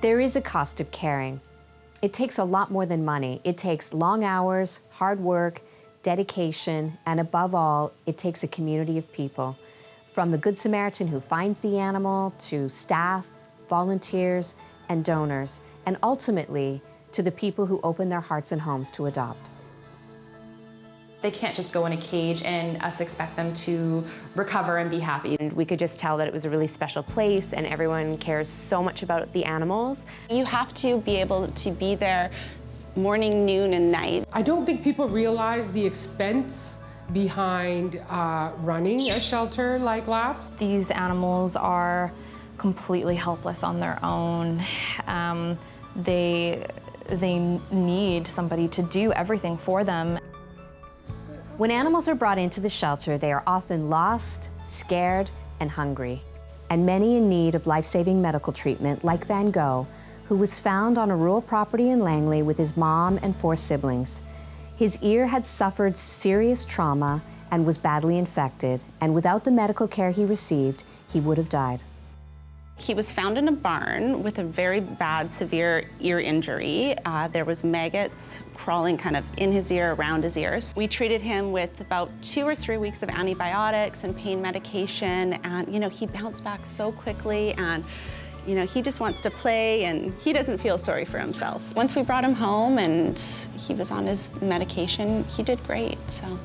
There is a cost of caring. It takes a lot more than money. It takes long hours, hard work, dedication, and above all, it takes a community of people. From the Good Samaritan who finds the animal, to staff, volunteers, and donors, and ultimately to the people who open their hearts and homes to adopt. They can't just go in a cage and us expect them to recover and be happy. And we could just tell that it was a really special place and everyone cares so much about the animals. You have to be able to be there morning, noon, and night. I don't think people realize the expense behind running a shelter like Laps. These animals are completely helpless on their own. They need somebody to do everything for them. When animals are brought into the shelter, they are often lost, scared, and hungry, and many in need of life-saving medical treatment, like Van Gogh, who was found on a rural property in Langley with his mom and 4 siblings. His ear had suffered serious trauma and was badly infected, and without the medical care he received, he would have died. He was found in a barn with a very bad, severe ear injury. There was maggots crawling kind of in his ear, around his ears. We treated him with about 2 or 3 weeks of antibiotics and pain medication, and he bounced back so quickly, and he just wants to play, and he doesn't feel sorry for himself. Once we brought him home and he was on his medication, he did great, so.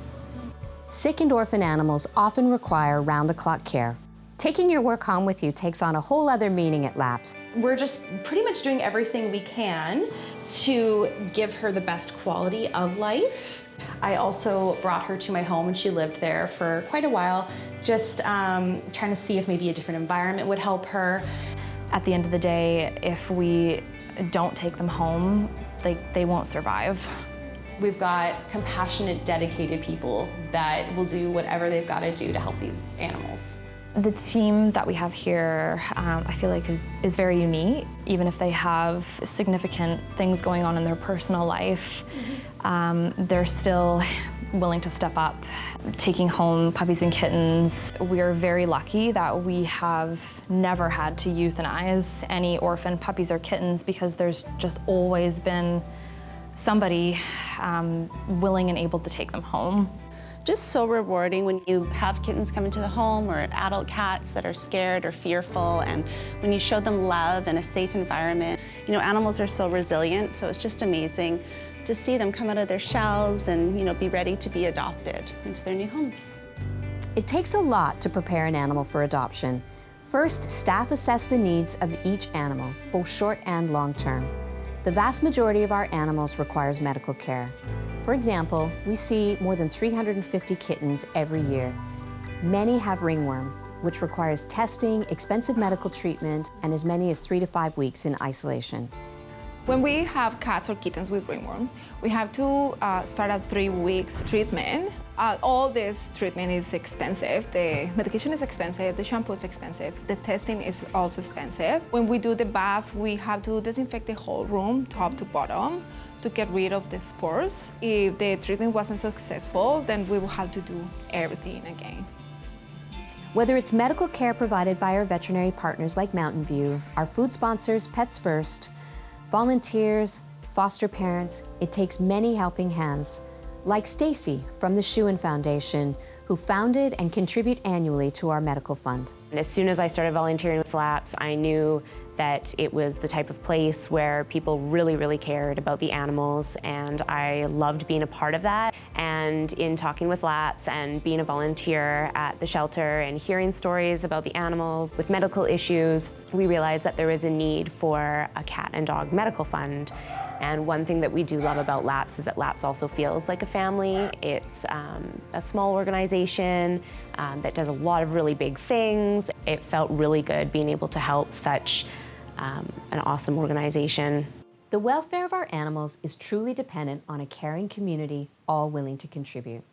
Sick and orphan animals often require round-the-clock care. Taking your work home with you takes on a whole other meaning at Laps. We're just pretty much doing everything we can to give her the best quality of life. I also brought her to my home and she lived there for quite a while, just trying to see if maybe a different environment would help her. At the end of the day, if we don't take them home, they won't survive. We've got compassionate, dedicated people that will do whatever they've got to do to help these animals. The team that we have here, I feel like is very unique. Even if they have significant things going on in their personal life, they're still willing to step up, taking home puppies and kittens. We are very lucky that we have never had to euthanize any orphan puppies or kittens because there's just always been somebody willing and able to take them home. Just so rewarding when you have kittens come into the home or adult cats that are scared or fearful, and when you show them love and a safe environment. Animals are so resilient, so it's just amazing to see them come out of their shells and be ready to be adopted into their new homes. It takes a lot to prepare an animal for adoption. First, staff assess the needs of each animal, both short and long term. The vast majority of our animals requires medical care. For example, we see more than 350 kittens every year. Many have ringworm, which requires testing, expensive medical treatment, and as many as 3 to 5 weeks in isolation. When we have cats or kittens with ringworm, we have to start a 3 weeks treatment. All this treatment is expensive. The medication is expensive, the shampoo is expensive, the testing is also expensive. When we do the bath, we have to disinfect the whole room, top to bottom, to get rid of the spores. If the treatment wasn't successful, then we will have to do everything again. Whether it's medical care provided by our veterinary partners like Mountain View, our food sponsors, Pets First, volunteers, foster parents, it takes many helping hands, like Stacy from the Schuin Foundation, who founded and contribute annually to our medical fund. And as soon as I started volunteering with Laps, I knew that it was the type of place where people really, really cared about the animals, and I loved being a part of that. And in talking with Laps and being a volunteer at the shelter and hearing stories about the animals with medical issues, we realized that there was a need for a cat and dog medical fund. And one thing that we do love about Laps is that Laps also feels like a family. It's a small organization that does a lot of really big things. It felt really good being able to help such an awesome organization. The welfare of our animals is truly dependent on a caring community, all willing to contribute.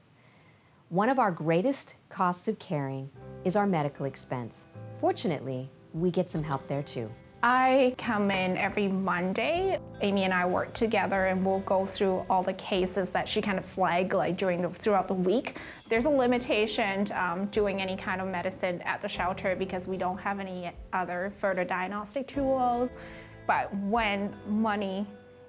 One of our greatest costs of caring is our medical expense. Fortunately, we get some help there too. I come in every Monday. Amy and I work together and we'll go through all the cases that she kind of flagged like throughout the week. There's a limitation doing any kind of medicine at the shelter because we don't have any other further diagnostic tools. But when money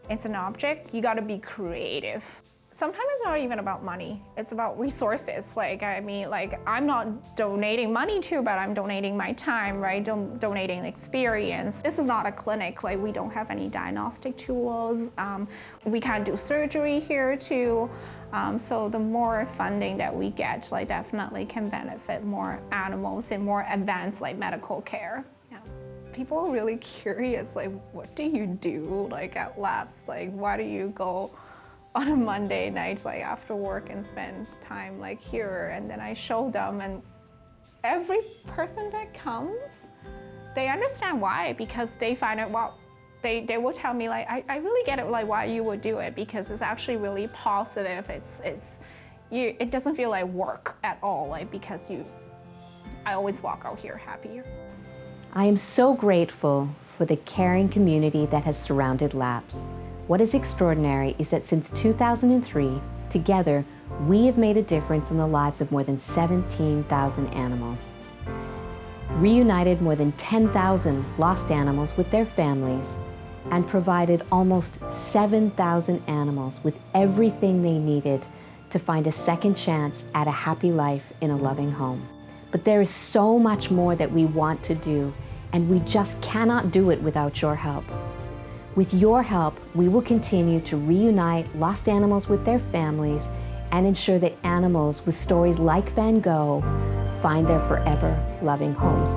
is an object, you gotta be creative. Sometimes it's not even about money, it's about resources. I'm not donating money to, but I'm donating my time, right? Donating experience. This is not a clinic, we don't have any diagnostic tools. We can't do surgery here too. So the more funding that we get, definitely can benefit more animals in more advanced medical care. Yeah. People are really curious, what do you do at labs? Why do you go on a Monday night, after work and spend time here? And then I show them, and every person that comes, they understand why, because they find it, they will tell me I really get it, why you would do it, because it's actually really positive. It doesn't feel like work at all, because I always walk out here happier. I am so grateful for the caring community that has surrounded labs. What is extraordinary is that since 2003, together, we have made a difference in the lives of more than 17,000 animals, reunited more than 10,000 lost animals with their families, and provided almost 7,000 animals with everything they needed to find a second chance at a happy life in a loving home. But there is so much more that we want to do, and we just cannot do it without your help. With your help, we will continue to reunite lost animals with their families and ensure that animals with stories like Van Gogh find their forever loving homes.